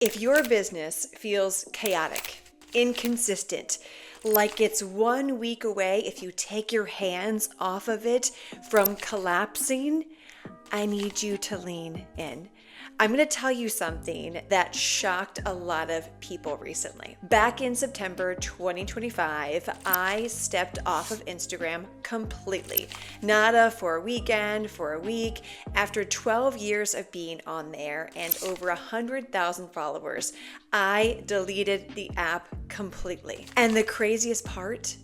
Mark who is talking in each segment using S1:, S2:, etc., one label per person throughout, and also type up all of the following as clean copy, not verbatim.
S1: If your business feels chaotic, inconsistent, like it's 1 week away if you take your hands off of it from collapsing, I need you to lean in. I'm going to tell you something that shocked a lot of people recently. Back in September 2025, I stepped off of Instagram completely. Nada for a weekend, for a week. After 12 years of being on there and over 100,000 followers, I deleted the app completely. And the craziest part,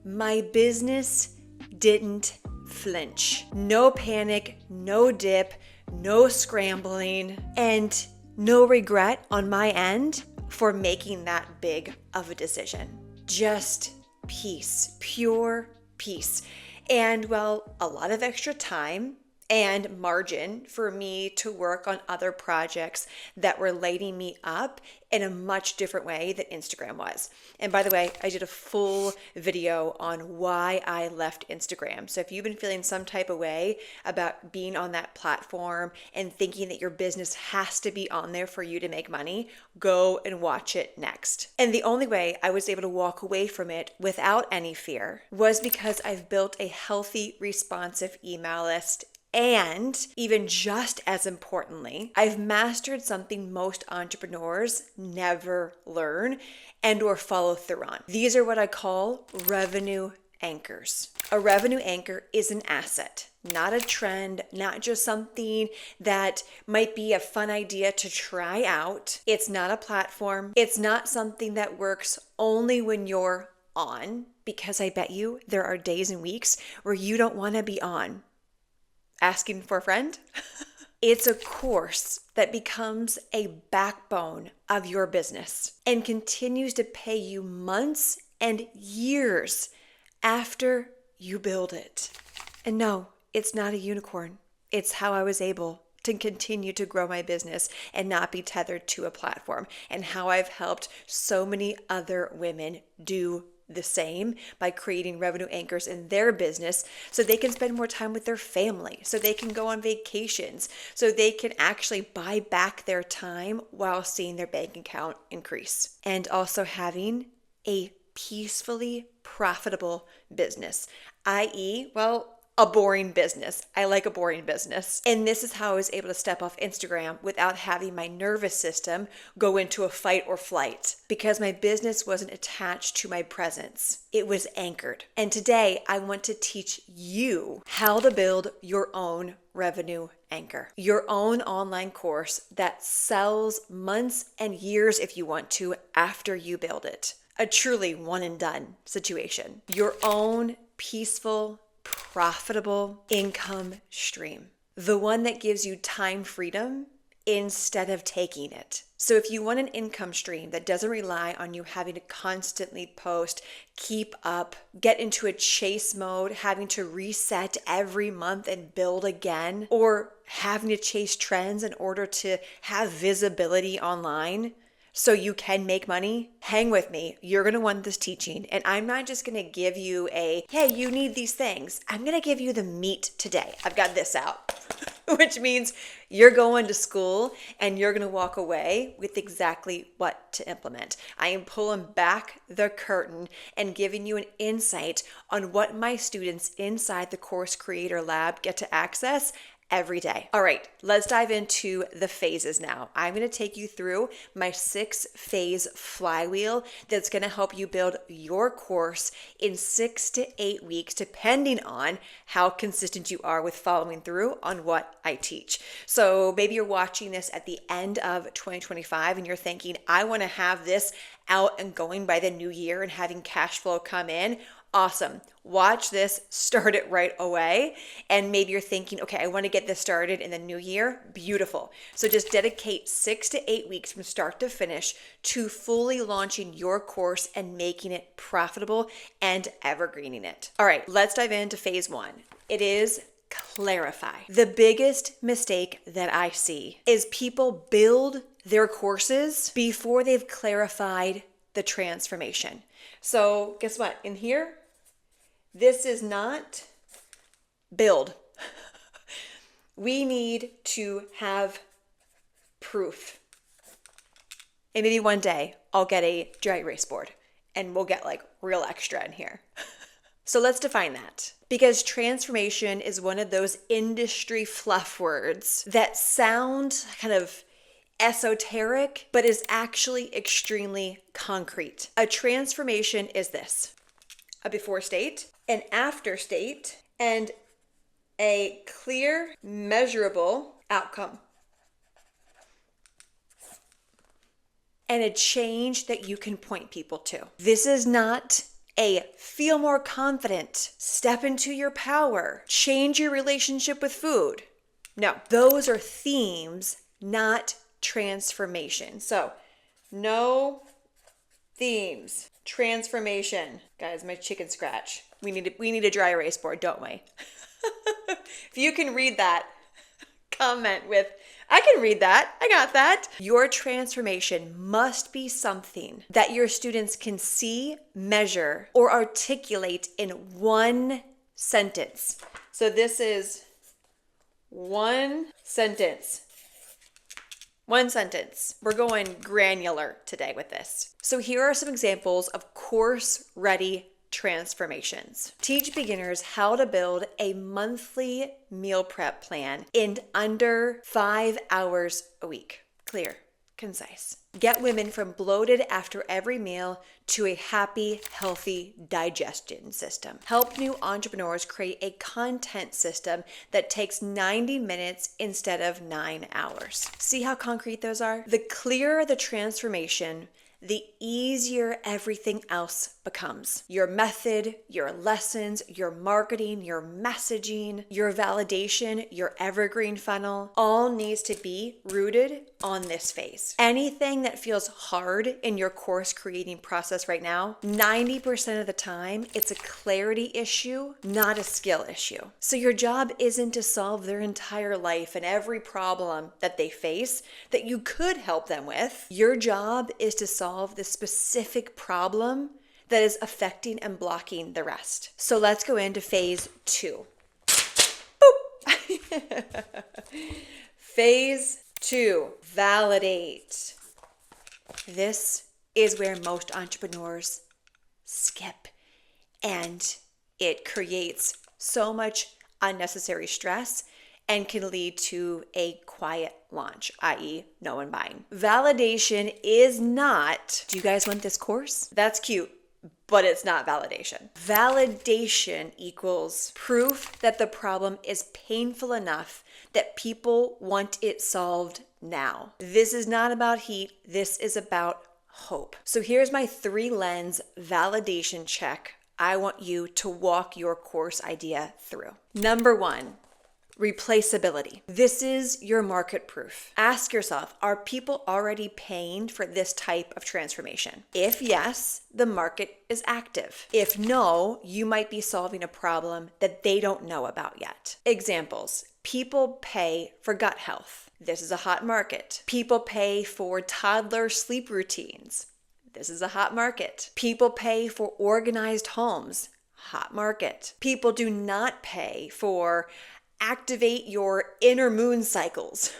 S1: my business didn't flinch. No panic, no dip, no scrambling, and no regret on my end for making that big of a decision. Just peace, pure peace. And well, a lot of extra time and margin for me to work on other projects that were lighting me up in a much different way than Instagram was. And by the way, I did a full video on why I left Instagram. So if you've been feeling some type of way about being on that platform and thinking that your business has to be on there for you to make money, go and watch it next. And the only way I was able to walk away from it without any fear was because I've built a healthy, responsive email list. And even just as importantly, I've mastered something most entrepreneurs never learn and or follow through on. These are what I call revenue anchors. A revenue anchor is an asset, not a trend, not just something that might be a fun idea to try out. It's not a platform. It's not something that works only when you're on, because I bet you there are days and weeks where you don't want to be on. Asking for a friend? It's a course that becomes a backbone of your business and continues to pay you months and years after you build it. And no, it's not a unicorn. It's how I was able to continue to grow my business and not be tethered to a platform, and how I've helped so many other women do the same by creating revenue anchors in their business so they can spend more time with their family, so they can go on vacations, so they can actually buy back their time while seeing their bank account increase. And also having a peacefully profitable business, i.e., well, a boring business. I like a boring business. And this is how I was able to step off Instagram without having my nervous system go into a fight or flight, because my business wasn't attached to my presence. It was anchored. And today I want to teach you how to build your own revenue anchor, your own online course that sells months and years if you want to after you build it. A truly one and done situation. Your own peaceful, profitable income stream. The one that gives you time freedom instead of taking it. So if you want an income stream that doesn't rely on you having to constantly post, keep up, get into a chase mode, having to reset every month and build again, or having to chase trends in order to have visibility online, so you can make money, hang with me. You're going to want this teaching. And I'm not just going to give you hey, you need these things. I'm going to give you the meat today. I've got this out, which means you're going to school and you're going to walk away with exactly what to implement. I am pulling back the curtain and giving you an insight on what my students inside the Course Creator Lab get to access every day. All right, let's dive into the phases now. I'm going to take you through my 6-phase flywheel that's going to help you build your course in 6 to 8 weeks, depending on how consistent you are with following through on what I teach. So maybe you're watching this at the end of 2025 and you're thinking, I want to have this out and going by the new year and having cash flow come in. Awesome. Watch this, start it right away. And maybe you're thinking, okay, I want to get this started in the new year. Beautiful. So just dedicate 6 to 8 weeks from start to finish to fully launching your course and making it profitable and evergreening it. All right, let's dive into phase 1. It is clarify. The biggest mistake that I see is people build their courses before they've clarified the transformation. So guess what? In here, this is not build. We need to have proof. And maybe one day I'll get a dry erase board and we'll get like real extra in here. So let's define that, because transformation is one of those industry fluff words that sound kind of esoteric, but is actually extremely concrete. A transformation is this: a before state, an after state, and a clear, measurable outcome. And a change that you can point people to. This is not a feel more confident, step into your power, change your relationship with food. No, those are themes, not transformation. So, no themes, transformation. Guys, my chicken scratch. We need a dry erase board, don't we? If you can read that, comment with, I can read that. I got that. Your transformation must be something that your students can see, measure, or articulate in one sentence. So this is one sentence. One sentence. We're going granular today with this. So here are some examples of course-ready transformations. Teach beginners how to build a monthly meal prep plan in under 5 hours a week. Clear, concise. Get women from bloated after every meal to a happy, healthy digestion system. Help new entrepreneurs create a content system that takes 90 minutes instead of 9 hours. See how concrete those are? The clearer the transformation, the easier everything else becomes. Your method, your lessons, your marketing, your messaging, your validation, your evergreen funnel, all needs to be rooted on this phase. Anything that feels hard in your course creating process right now, 90% of the time, it's a clarity issue, not a skill issue. So your job isn't to solve their entire life and every problem that they face that you could help them with. Your job is to solve the specific problem that is affecting and blocking the rest. So let's go into phase 2. Boop. Phase 2, validate. This is where most entrepreneurs skip, and it creates so much unnecessary stress and can lead to a quiet launch, i.e. no one buying. Validation is not, do you guys want this course? That's cute, but it's not validation. Validation equals proof that the problem is painful enough that people want it solved now. This is not about heat. This is about hope. So here's my 3-lens validation check I want you to walk your course idea through. Number 1, replaceability. This is your market proof. Ask yourself, are people already paying for this type of transformation? If yes, the market is active. If no, you might be solving a problem that they don't know about yet. Examples: people pay for gut health. This is a hot market. People pay for toddler sleep routines. This is a hot market. People pay for organized homes. Hot market. People do not pay for activate your inner moon cycles.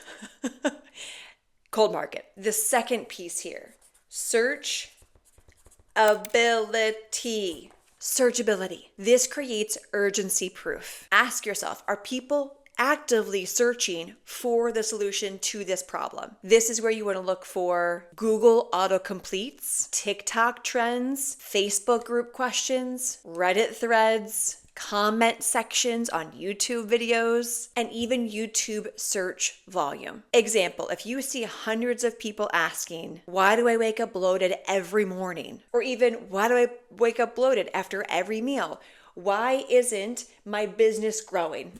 S1: Cold market. The second piece here, searchability. Searchability. This creates urgency proof. Ask yourself, are people actively searching for the solution to this problem? This is where you want to look for Google autocompletes, TikTok trends, Facebook group questions, Reddit threads, comment sections on YouTube videos, and even YouTube search volume. Example, if you see hundreds of people asking, why do I wake up bloated every morning? Or even, why do I wake up bloated after every meal? Why isn't my business growing?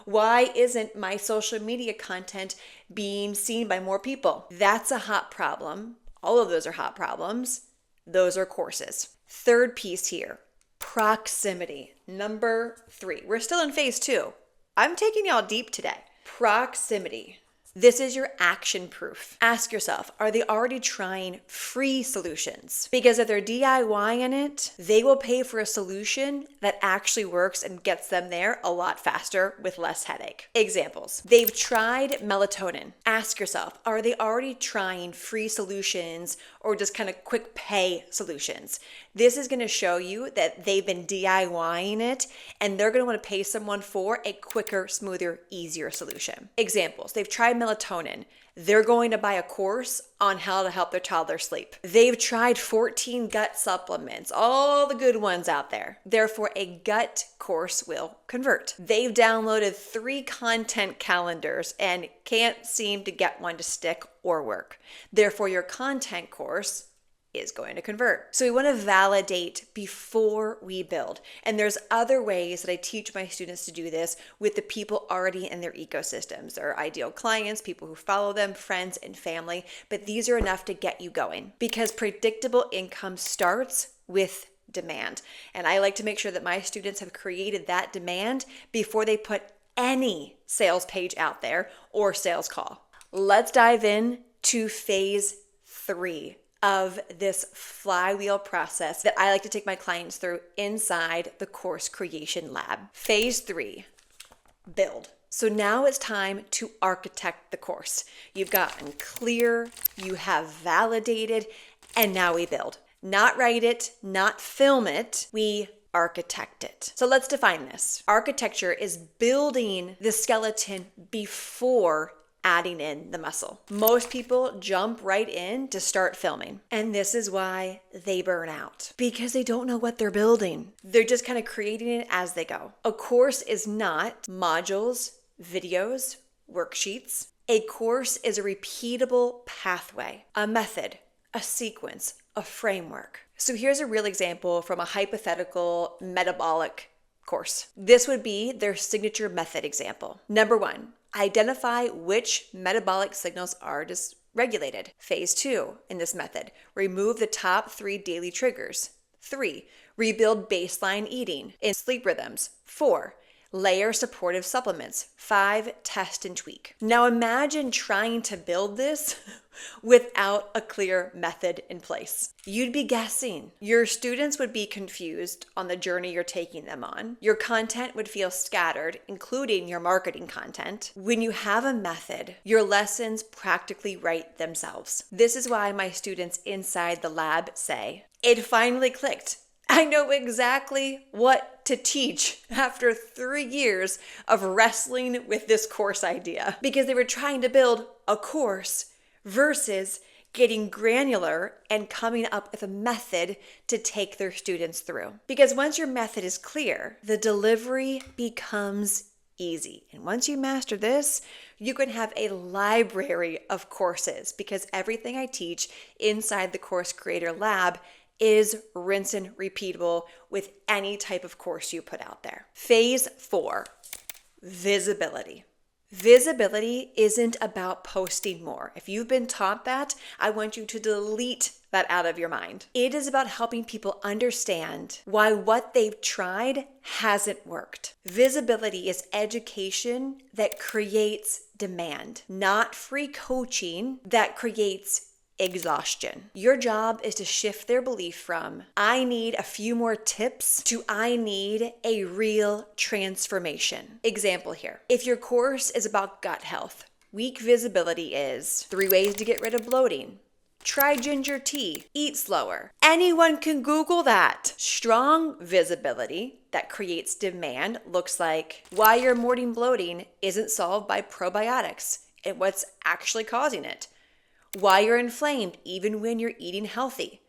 S1: Why isn't my social media content being seen by more people? That's a hot problem. All of those are hot problems. Those are courses. Third piece here, proximity. Number 3. We're still in phase 2. I'm taking y'all deep today. Proximity. This is your action proof. Ask yourself, are they already trying free solutions? Because if they're DIYing it, they will pay for a solution that actually works and gets them there a lot faster with less headache. Examples. They've tried melatonin. Ask yourself, are they already trying free solutions or just kind of quick pay solutions? This is going to show you that they've been DIYing it and they're going to want to pay someone for a quicker, smoother, easier solution. Examples. They've tried melatonin. They're going to buy a course on how to help their toddler sleep. They've tried 14 gut supplements, all the good ones out there. Therefore, a gut course will convert. They've downloaded 3 content calendars and can't seem to get one to stick or work. Therefore, your content course is going to convert. So we want to validate before we build. And there's other ways that I teach my students to do this with the people already in their ecosystems, their ideal clients, people who follow them, friends and family. But these are enough to get you going because predictable income starts with demand. And I like to make sure that my students have created that demand before they put any sales page out there or sales call. Let's dive in to phase 3 of this flywheel process that I like to take my clients through inside the course creation lab. Phase 3, build. So now it's time to architect the course. You've gotten clear, you have validated, and now we build. Not write it, not film it, we architect it. So let's define this. Architecture is building the skeleton before adding in the muscle. Most people jump right in to start filming. And this is why they burn out because they don't know what they're building. They're just kind of creating it as they go. A course is not modules, videos, worksheets. A course is a repeatable pathway, a method, a sequence, a framework. So here's a real example from a hypothetical metabolic course. This would be their signature method example. Number 1, identify which metabolic signals are dysregulated. Phase 2 in this method, remove the top 3 daily triggers. 3, rebuild baseline eating and sleep rhythms. 4, layer supportive supplements. 5, test and tweak. Now imagine trying to build this without a clear method in place. You'd be guessing. Your students would be confused on the journey you're taking them on. Your content would feel scattered, including your marketing content. When you have a method, your lessons practically write themselves. This is why my students inside the lab say, "It finally clicked. I know exactly what to teach after 3 years of wrestling with this course idea." Because they were trying to build a course versus getting granular and coming up with a method to take their students through. Because once your method is clear, the delivery becomes easy. And once you master this, you can have a library of courses because everything I teach inside the Course Creator Lab is rinse and repeatable with any type of course you put out there. Phase 4, visibility. Visibility isn't about posting more. If you've been taught that, I want you to delete that out of your mind. It is about helping people understand why what they've tried hasn't worked. Visibility is education that creates demand, not free coaching that creates exhaustion. Your job is to shift their belief from "I need a few more tips" to "I need a real transformation." Example here. If your course is about gut health, weak visibility is 3 ways to get rid of bloating. Try ginger tea. Eat slower. Anyone can Google that. Strong visibility that creates demand looks like why your morning bloating isn't solved by probiotics and what's actually causing it. Why you're inflamed even when you're eating healthy.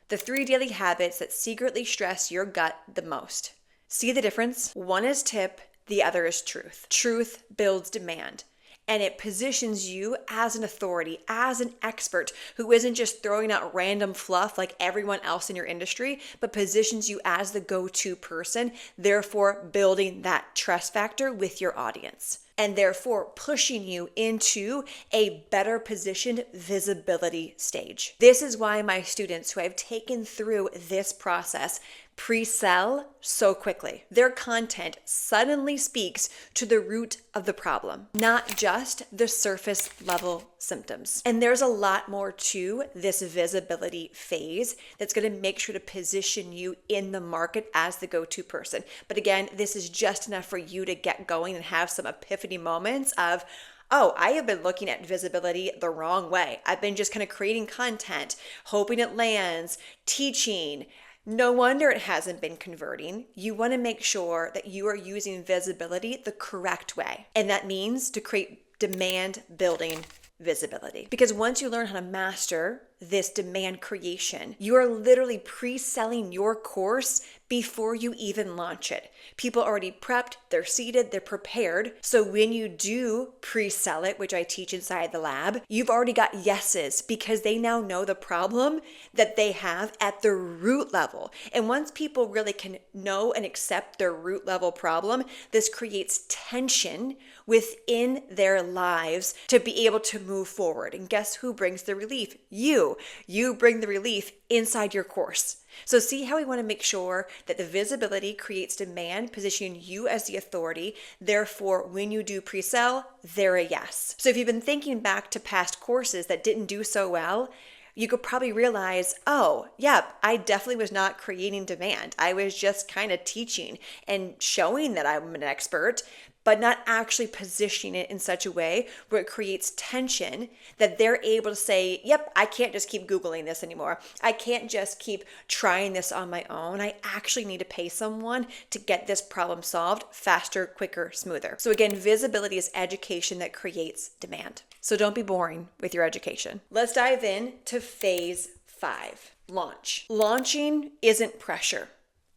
S1: The 3 daily habits that secretly stress your gut the most. See the difference? One is tip, the other is truth. Truth builds demand, and it positions you as an authority, as an expert who isn't just throwing out random fluff like everyone else in your industry, but positions you as the go-to person, therefore building that trust factor with your audience. and therefore pushing you into a better positioned visibility stage. This is why my students who I've taken through this process pre-sell so quickly. Their content suddenly speaks to the root of the problem, not just the surface level symptoms. And there's a lot more to this visibility phase that's going to make sure to position you in the market as the go-to person. But again, this is just enough for you to get going and have some epiphany moments of, oh, I have been looking at visibility the wrong way. I've been just kind of creating content, hoping it lands, teaching. No wonder it hasn't been converting. You want to make sure that you are using visibility the correct way. And that means to create demand building visibility. Because once you learn how to master this demand creation, you are literally pre-selling your course before you even launch it. People are already prepped, they're seated, they're prepared. So when you do pre-sell it, which I teach inside the lab, you've already got yeses because they now know the problem that they have at the root level. And once people really can know and accept their root level problem, this creates tension within their lives to be able to move forward. And guess who brings the relief? You. You bring the relief inside your course. So see how we want to make sure that the visibility creates demand, positioning you as the authority. Therefore, when you do pre-sell, they're a yes. So if you've been thinking back to past courses that didn't do so well, you could probably realize, oh, yeah, I definitely was not creating demand. I was just kind of teaching and showing that I'm an expert, but not actually positioning it in such a way where it creates tension that they're able to say, yep, I can't just keep Googling this anymore. I can't just keep trying this on my own. I actually need to pay someone to get this problem solved faster, quicker, smoother. So again, visibility is education that creates demand. So don't be boring with your education. Let's dive in to phase 5, launch. Launching isn't pressure.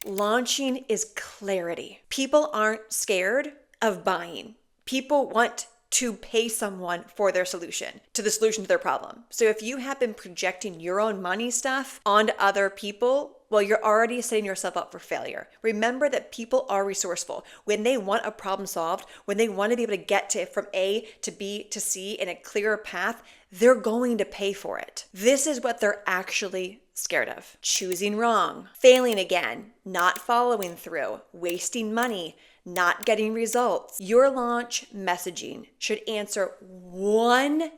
S1: Launching is clarity. People aren't scared of buying. People want to pay someone for their solution, to the solution to their problem. So if you have been projecting your own money stuff onto other people, well, you're already setting yourself up for failure. Remember that people are resourceful. When they want a problem solved, when they want to be able to get to from A to B to C in a clearer path, they're going to pay for it. This is what they're actually scared of. Choosing wrong, failing again, not following through, wasting money, not getting results. Your launch messaging should answer one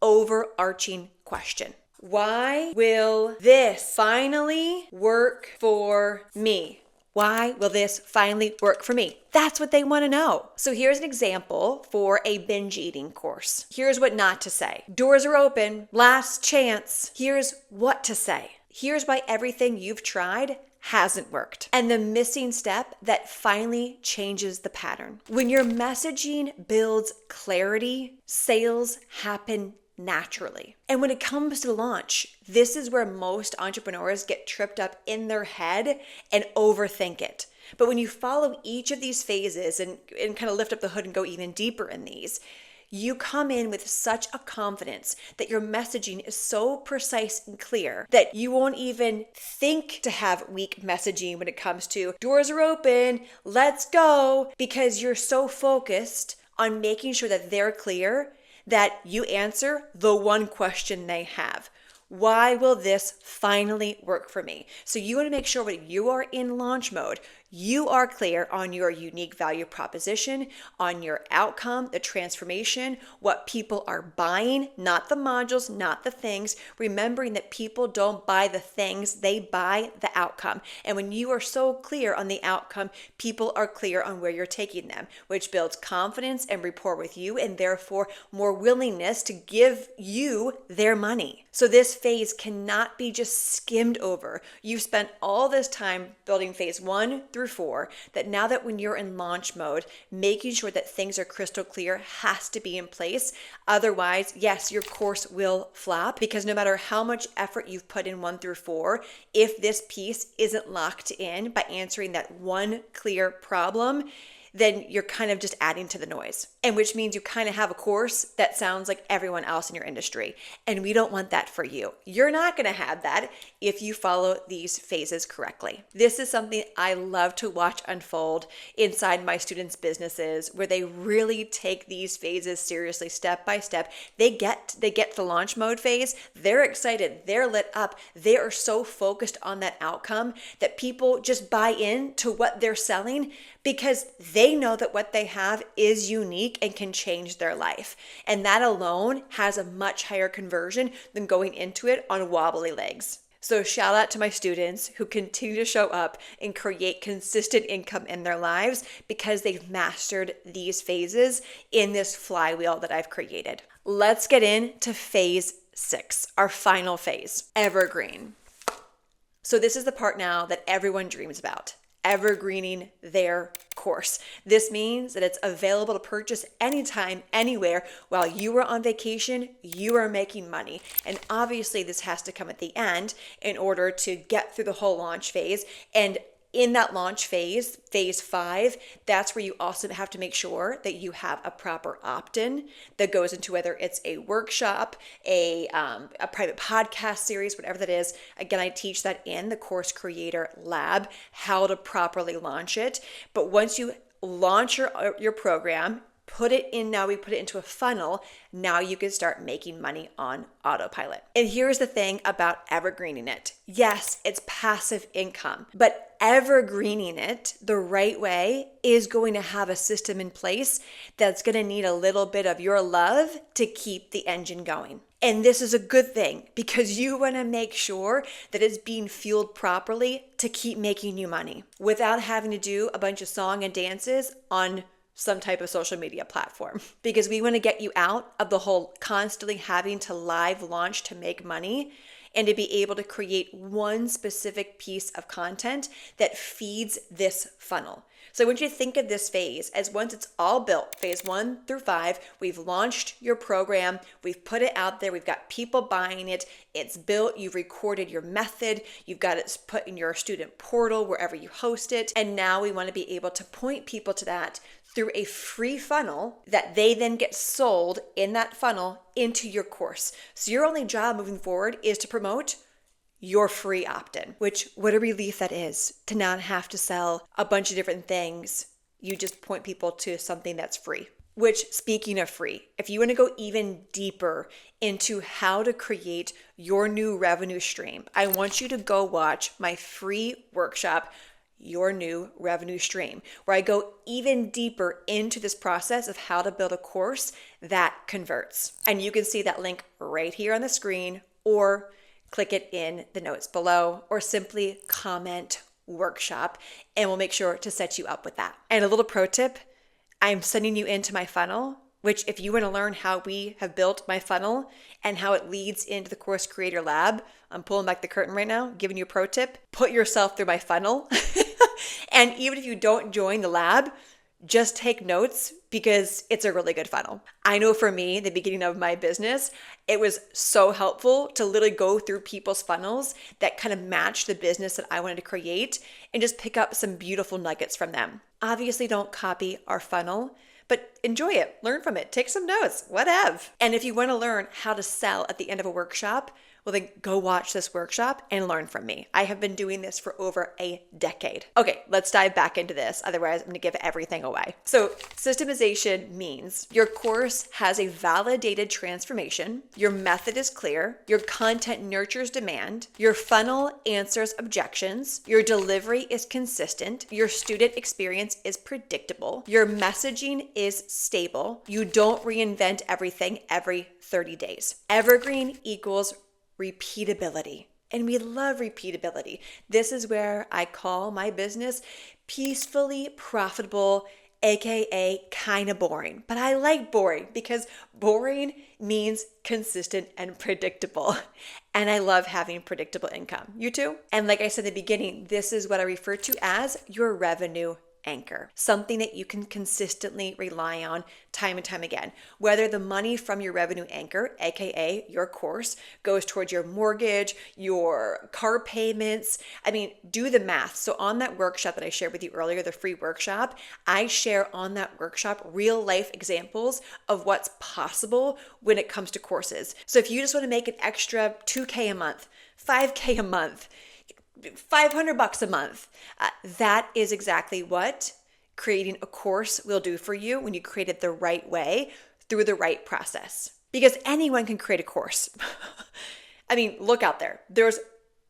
S1: overarching question. Why will this finally work for me? Why will this finally work for me? That's what they want to know. So here's an example for a binge eating course. Here's what not to say. Doors are open, last chance. Here's what to say. Here's why everything you've tried hasn't worked. And the missing step that finally changes the pattern. When your messaging builds clarity, sales happen naturally. And when it comes to launch, this is where most entrepreneurs get tripped up in their head and overthink it. But when you follow each of these phases and kind of lift up the hood and go even deeper in these, you come in with such a confidence that your messaging is so precise and clear that you won't even think to have weak messaging when it comes to doors are open, let's go, because you're so focused on making sure that they're clear that you answer the one question they have. Why will this finally work for me? So you want to make sure when you are in launch mode, you are clear on your unique value proposition, on your outcome, the transformation, what people are buying, not the modules, not the things. Remembering that people don't buy the things, they buy the outcome. And when you are so clear on the outcome, people are clear on where you're taking them, which builds confidence and rapport with you, and therefore more willingness to give you their money. So this phase cannot be just skimmed over. You've spent all this time building phase 1 through 4, that now that when you're in launch mode, making sure that things are crystal clear has to be in place. Otherwise, yes, your course will flop, because no matter how much effort you've put in 1 through 4, if this piece isn't locked in by answering that one clear problem, then you're kind of just adding to the noise. And which means you kind of have a course that sounds like everyone else in your industry. And we don't want that for you. You're not going to have that if you follow these phases correctly. This is something I love to watch unfold inside my students' businesses, where they really take these phases seriously, step by step. They get to the launch mode phase. They're excited. They're lit up. They are so focused on that outcome that people just buy in to what they're selling because they know that what they have is unique and can change their life. And that alone has a much higher conversion than going into it on wobbly legs. So shout out to my students who continue to show up and create consistent income in their lives because they've mastered these phases in this flywheel that I've created. Let's get into phase 6, our final phase, evergreen. So this is the part now that everyone dreams about. Evergreening their course. This means that it's available to purchase anytime, anywhere. While you are on vacation, you are making money. And obviously this has to come at the end in order to get through the whole launch phase. And in that launch phase, phase 5, that's where you also have to make sure that you have a proper opt-in that goes into whether it's a workshop, a private podcast series, whatever that is. Again, I teach that in the Course Creator Lab, how to properly launch it. But once you launch your program, now we put it into a funnel. Now you can start making money on autopilot. And here's the thing about evergreening it. Yes, it's passive income, but evergreening it the right way is going to have a system in place that's going to need a little bit of your love to keep the engine going. And this is a good thing because you want to make sure that it's being fueled properly to keep making you money without having to do a bunch of song and dances on some type of social media platform, because we want to get you out of the whole constantly having to live launch to make money and to be able to create one specific piece of content that feeds this funnel. So I want you to think of this phase as once it's all built, phase 1 through 5, we've launched your program, we've put it out there, we've got people buying it, it's built, you've recorded your method, you've got it put in your student portal, wherever you host it, and now we want to be able to point people to that through a free funnel that they then get sold in that funnel into your course. So your only job moving forward is to promote your free opt-in, which what a relief that is to not have to sell a bunch of different things. You just point people to something that's free. Which, speaking of free, if you want to go even deeper into how to create your new revenue stream, I want you to go watch my free workshop, Your New Revenue Stream, where I go even deeper into this process of how to build a course that converts. And you can see that link right here on the screen, or click it in the notes below, or simply comment workshop, and we'll make sure to set you up with that. And a little pro tip, I'm sending you into my funnel, which if you want to learn how we have built my funnel and how it leads into the Course Creator Lab, I'm pulling back the curtain right now, giving you a pro tip, put yourself through my funnel. And even if you don't join the lab, just take notes because it's a really good funnel. I know for me, the beginning of my business, it was so helpful to literally go through people's funnels that kind of match the business that I wanted to create and just pick up some beautiful nuggets from them. Obviously, don't copy our funnel, but enjoy it, learn from it, take some notes, whatever. And if you want to learn how to sell at the end of a workshop, well, then go watch this workshop and learn from me. I have been doing this for over a decade. Okay, let's dive back into this. Otherwise, I'm going to give everything away. So systemization means your course has a validated transformation, your method is clear, your content nurtures demand, your funnel answers objections, your delivery is consistent, your student experience is predictable, your messaging is stable, you don't reinvent everything every 30 days. Evergreen equals repeatability. And we love repeatability. This is where I call my business peacefully profitable, aka kind of boring. But I like boring because boring means consistent and predictable. And I love having predictable income. You too? And like I said in the beginning, this is what I refer to as your revenue anchor, something that you can consistently rely on time and time again. Whether the money from your revenue anchor, aka your course, goes towards your mortgage, your car payments. I mean, do the math. So on that workshop that I shared with you earlier, the free workshop, I share on that workshop real life examples of what's possible when it comes to courses. So if you just want to make an extra $2K a month, $5K a month, $500 a month, that is exactly what creating a course will do for you when you create it the right way through the right process. Because anyone can create a course. I mean, look out there. There's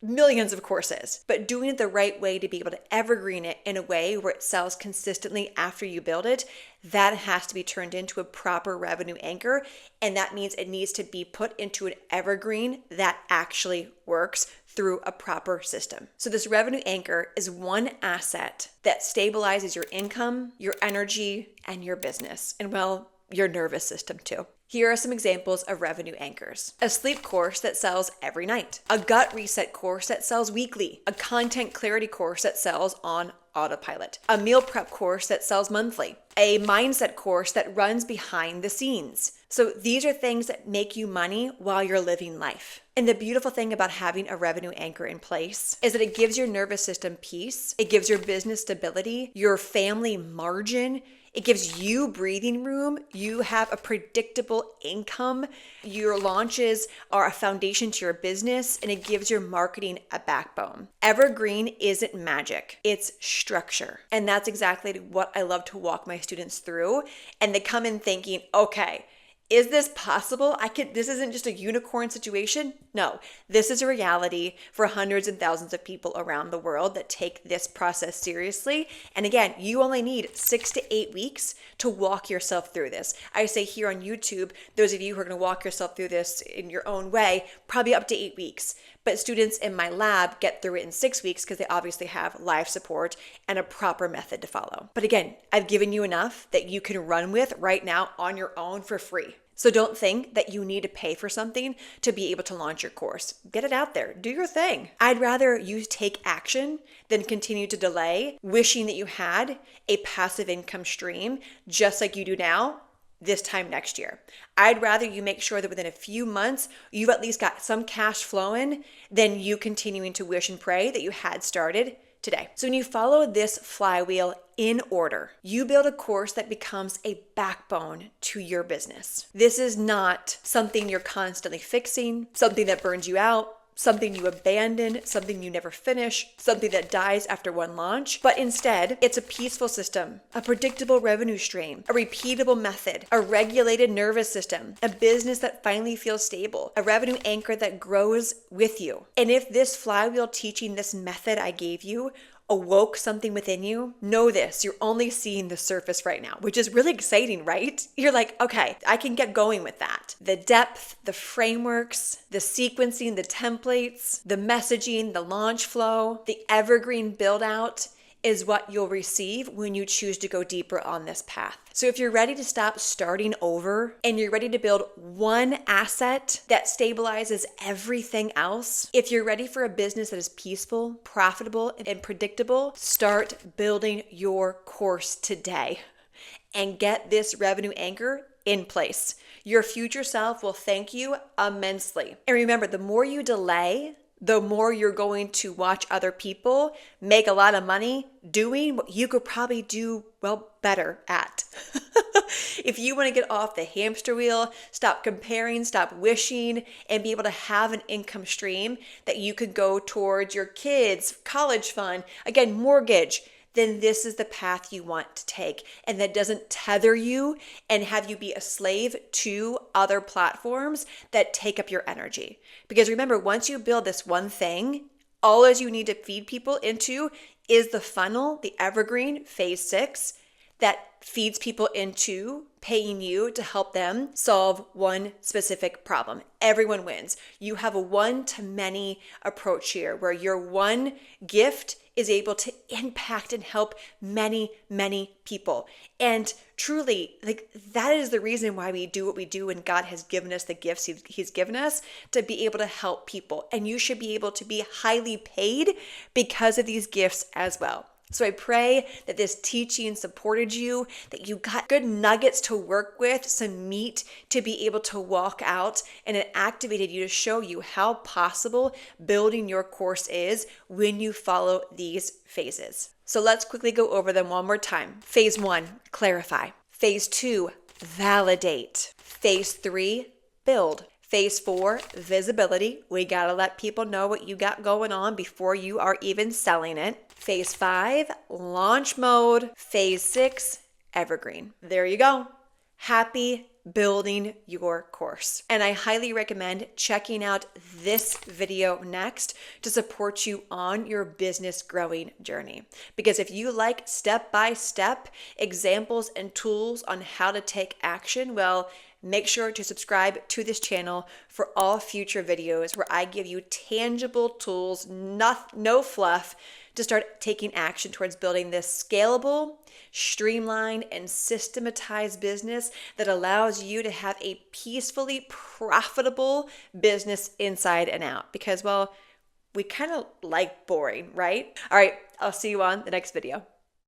S1: millions of courses, but doing it the right way to be able to evergreen it in a way where it sells consistently after you build it, that has to be turned into a proper revenue anchor. And that means it needs to be put into an evergreen that actually works through a proper system. So this revenue anchor is one asset that stabilizes your income, your energy, and your business, and well, your nervous system too. Here are some examples of revenue anchors. A sleep course that sells every night. A gut reset course that sells weekly. A content clarity course that sells on autopilot. A meal prep course that sells monthly. A mindset course that runs behind the scenes. So these are things that make you money while you're living life. And the beautiful thing about having a revenue anchor in place is that it gives your nervous system peace. It gives your business stability, your family margin. It gives you breathing room. You have a predictable income. Your launches are a foundation to your business, and it gives your marketing a backbone. Evergreen isn't magic. It's structure. And that's exactly what I love to walk my students through. And they come in thinking, okay, is this possible? This isn't just a unicorn situation. No, this is a reality for hundreds and thousands of people around the world that take this process seriously. And again, you only need 6 to 8 weeks to walk yourself through this. I say here on YouTube, those of you who are going to walk yourself through this in your own way, probably up to 8 weeks. But students in my lab get through it in 6 weeks because they obviously have live support and a proper method to follow. But again, I've given you enough that you can run with right now on your own for free. So don't think that you need to pay for something to be able to launch your course. Get it out there. Do your thing. I'd rather you take action than continue to delay, wishing that you had a passive income stream just like you do now this time next year. I'd rather you make sure that within a few months, you've at least got some cash flowing than you continuing to wish and pray that you had started today. So when you follow this flywheel in order, you build a course that becomes a backbone to your business. This is not something you're constantly fixing, something that burns you out, something you abandon, something you never finish, something that dies after one launch, but instead, it's a peaceful system, a predictable revenue stream, a repeatable method, a regulated nervous system, a business that finally feels stable, a revenue anchor that grows with you. And if this flywheel teaching, this method I gave you, awoke something within you, know this, you're only seeing the surface right now, which is really exciting, right? You're like, okay, I can get going with that. The depth, the frameworks, the sequencing, the templates, the messaging, the launch flow, the evergreen build out is what you'll receive when you choose to go deeper on this path. So if you're ready to stop starting over and you're ready to build one asset that stabilizes everything else, if you're ready for a business that is peaceful, profitable, and predictable, start building your course today and get this revenue anchor in place. Your future self will thank you immensely. And remember, the more you delay, the more you're going to watch other people make a lot of money doing what you could probably do, well, better at. If you want to get off the hamster wheel, stop comparing, stop wishing, and be able to have an income stream that you could go towards your kids' college fund, again, mortgage, then this is the path you want to take. And that doesn't tether you and have you be a slave to other platforms that take up your energy. Because remember, once you build this one thing, all as you need to feed people into is the funnel, the evergreen phase 6, that feeds people into paying you to help them solve one specific problem. Everyone wins. You have a one-to-many approach here where your one gift is able to impact and help many, many people. And truly, like, that is the reason why we do what we do, and God has given us the gifts He's given us to be able to help people. And you should be able to be highly paid because of these gifts as well. So I pray that this teaching supported you, that you got good nuggets to work with, some meat to be able to walk out, and it activated you to show you how possible building your course is when you follow these phases. So let's quickly go over them one more time. Phase 1, clarify. Phase 2, validate. Phase 3, build. Phase 4, visibility. We gotta let people know what you got going on before you are even selling it. Phase 5, launch mode. Phase 6, evergreen. There you go. Happy building your course. And I highly recommend checking out this video next to support you on your business growing journey. Because if you like step-by-step examples and tools on how to take action, well, make sure to subscribe to this channel for all future videos where I give you tangible tools, no fluff, to start taking action towards building this scalable, streamlined, and systematized business that allows you to have a peacefully profitable business inside and out. Because, well, we kind of like boring, right? All right, I'll see you on the next video.